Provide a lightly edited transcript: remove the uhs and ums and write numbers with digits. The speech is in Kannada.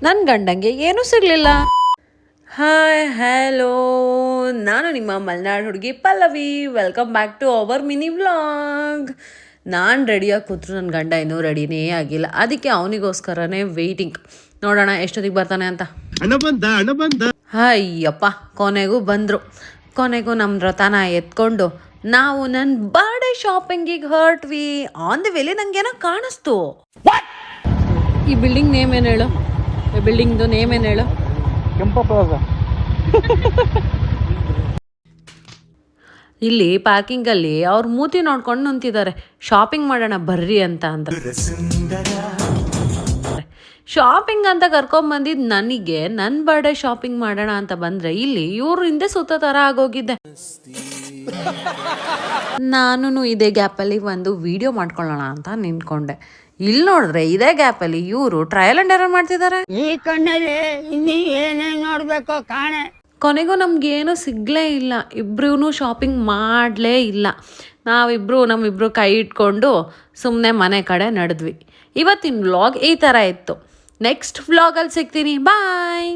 ನನ್ನ ಗಂಡಂಗೆ ಏನೂ ಸಿಗಲಿಲ್ಲ. ಹಾಯ್ ಹಲೋ, ನಾನು ನಿಮ್ಮ ಮಲೆನಾಡು ಹುಡುಗಿ Pallavi. Welcome back to our mini vlog. ನಾನು ರೆಡಿಯಾಗಿ ಕೂತ್ರು ನನ್ನ ಗಂಡ ಇನ್ನೂ ರೆಡಿನೇ ಆಗಿಲ್ಲ. ಅದಕ್ಕೆ ಅವನಿಗೋಸ್ಕರನೇ ವೆಯ್ಟಿಂಗ್. ನೋಡೋಣ ಎಷ್ಟೊತ್ತಿಗೆ ಬರ್ತಾನೆ ಅಂತ. ಅಯ್ಯಪ್ಪ, ಕೊನೆಗೂ ಬಂದರು. ಕೊನೆಗೂ ನಮ್ಮ ವ್ರತನ ಎತ್ಕೊಂಡು ನಾವು ನನ್ನ ಬರ್ಡೇ ಶಾಪಿಂಗಿಗೆ ಹೊರಟ್ವಿ. ಆನ್ ದಿ ವೇಲಿ ನನಗೇನೋ ಕಾಣಿಸ್ತು. ಈ ಬಿಲ್ಡಿಂಗ್ ನೇಮ್ ಏನು ಹೇಳು? ಈ ಬಿಲ್ಡಿಂಗ್ದು ನೇಮ್ ಏನು ಹೇಳು? ಇಲ್ಲಿ ಪಾರ್ಕಿಂಗಲ್ಲಿ ಅವ್ರ ಮೂತಿ ನೋಡ್ಕೊಂಡು ನಿಂತಿದ್ದಾರೆ. ಶಾಪಿಂಗ್ ಮಾಡೋಣ ಬರ್ರಿ ಅಂತ ಅಂದ್ರೆ ಶಾಪಿಂಗ್ ಅಂತ ಕರ್ಕೊಂಬಂದಿದ್ದು ನನಗೆ ನನ್ನ ಬರ್ಡೇ ಶಾಪಿಂಗ್ ಮಾಡೋಣ ಅಂತ ಬಂದರೆ ಇಲ್ಲಿ ಇವರು ಹಿಂದೆ ಸುತ್ತ ಥರ ಆಗೋಗಿದ್ದೆ. ನಾನು ಇದೇ ಗ್ಯಾಪಲ್ಲಿ ಒಂದು ವಿಡಿಯೋ ಮಾಡ್ಕೊಳ್ಳೋಣ ಅಂತ ನಿಂತ್ಕೊಂಡೆ. ಇಲ್ಲಿ ನೋಡಿದ್ರೆ ಇದೇ ಗ್ಯಾಪಲ್ಲಿ ಇವರು ಟ್ರಯಲ್ ಆ್ಯಂಡ್ ಎರರ್ ಮಾಡ್ತಿದ್ದಾರೆ. ಈ ಕಣ್ಣಲ್ಲಿ ಇನ್ನೀ ಏನೇನು ನೋಡ್ಬೇಕೋ ಕಾಣೆ. ಕೊನೆಗೂ ನಮಗೇನು ಸಿಗಲೇ ಇಲ್ಲ. ಇಬ್ಬರೂ ಶಾಪಿಂಗ್ ಮಾಡಲೇ ಇಲ್ಲ. ನಮ್ಮಿಬ್ರು ಕೈ ಇಟ್ಕೊಂಡು ಸುಮ್ಮನೆ ಮನೆ ಕಡೆ ನಡೆದ್ವಿ. ಇವತ್ತಿನ ವ್ಲಾಗ್ ಈ ಥರ ಇತ್ತು. ನೆಕ್ಸ್ಟ್ ವ್ಲಾಗಲ್ಲಿ ಸಿಗ್ತೀನಿ. ಬಾಯ್.